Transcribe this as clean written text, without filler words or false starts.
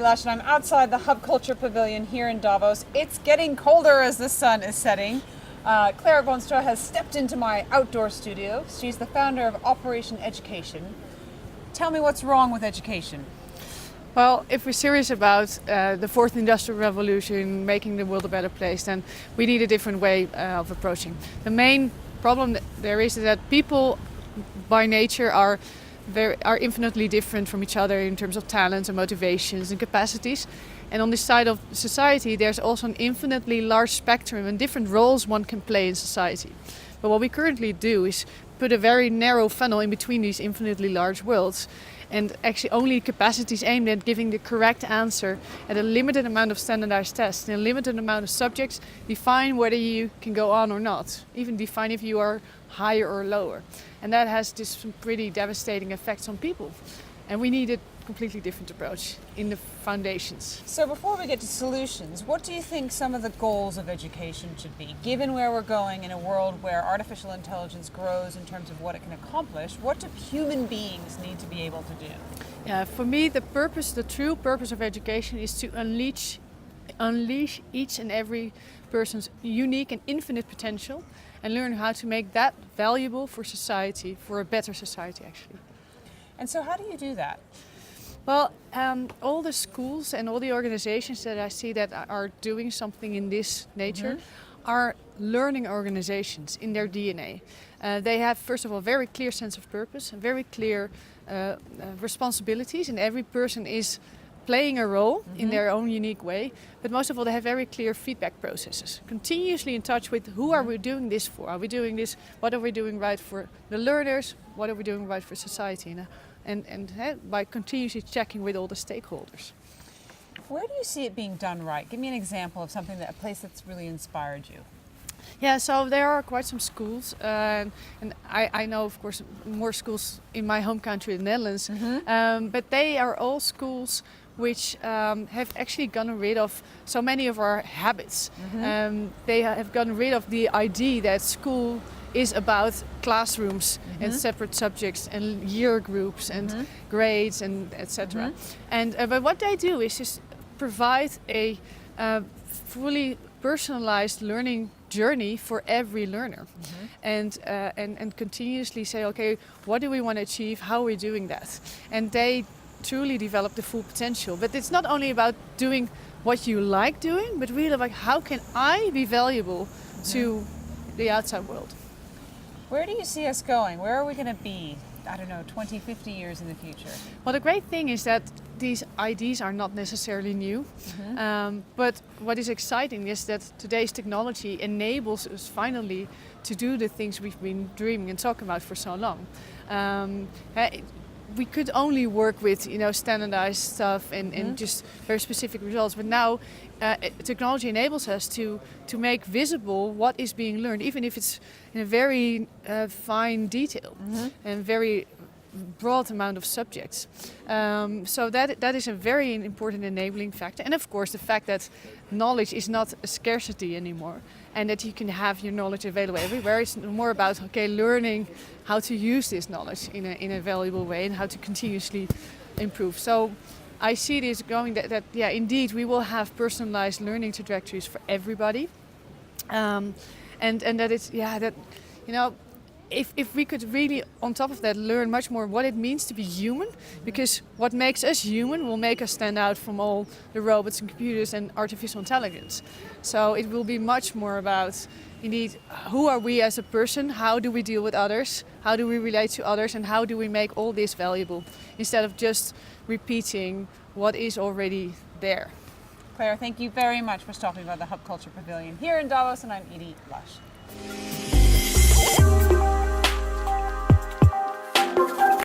Lush and I'm outside the Hub Culture Pavilion here in Davos. It's getting colder as the sun is setting. Claire Boonstra has stepped into my outdoor studio. She's the founder of Operation Education. Tell me what's wrong with education. Well, if we're serious about the fourth industrial revolution, making the world a better place, then we need a different way of approaching. The main problem that there is that people by nature are infinitely different from each other in terms of talents and motivations and capacities. And on this side of society, there's also an infinitely large spectrum and different roles one can play in society. But what we currently do is put a very narrow funnel in between these infinitely large worlds, and actually only capacities aimed at giving the correct answer at a limited amount of standardized tests and a limited amount of subjects define whether you can go on or not, even define if you are higher or lower. And that has some pretty devastating effects on people. And we need a completely different approach in the foundations. So before we get to solutions, what do you think some of the goals of education should be? Given where we're going in a world where artificial intelligence grows in terms of what it can accomplish, what do human beings need to be able to do? Yeah, for me, the true purpose of education is to unleash each and every person's unique and infinite potential and learn how to make that valuable for society, for a better society actually. And so how do you do that? Well, all the schools and all the organizations that I see that are doing something in this nature are learning organizations in their DNA. They have, first of all, a very clear sense of purpose, and very clear responsibilities, and every person is playing a role in their own unique way. But most of all, they have very clear feedback processes, continuously in touch with who are we doing this for? Are we doing this? What are we doing right for the learners? What are we doing right for society? And by continuously checking with all the stakeholders. Where do you see it being done right? Give me an example of a place that's really inspired you. Yeah, so there are quite some schools, and I know, of course, more schools in my home country, the Netherlands, but they are all schools which have actually gotten rid of so many of our habits. They have gotten rid of the idea that school is about classrooms and separate subjects and year groups and grades and etc. And but what they do is just provide a fully personalized learning journey for every learner, and continuously say, okay, what do we want to achieve? How are we doing that? And they truly develop the full potential. But it's not only about doing what you like doing, but really like how can I be valuable to the outside world. Where do you see us going? Where are we going to be, I don't know, 20, 50 years in the future? Well, the great thing is that these ideas are not necessarily new. But what is exciting is that today's technology enables us finally to do the things we've been dreaming and talking about for so long. We could only work with standardized stuff and just very specific results, but now technology enables us to make visible what is being learned, even if it's in a very fine detail and very broad amount of subjects. So that is a very important enabling factor. And of course the fact that knowledge is not a scarcity anymore and that you can have your knowledge available everywhere. It's more about learning how to use this knowledge in a valuable way and how to continuously improve. So I see this going that indeed we will have personalized learning trajectories for everybody. And that it's if we could really, on top of that, learn much more what it means to be human, because what makes us human will make us stand out from all the robots and computers and artificial intelligence. So it will be much more about, indeed, who are we as a person, how do we deal with others, how do we relate to others, and how do we make all this valuable, instead of just repeating what is already there. Claire, thank you very much for talking about the Hub Culture Pavilion here in Davos, and I'm Edie Lush.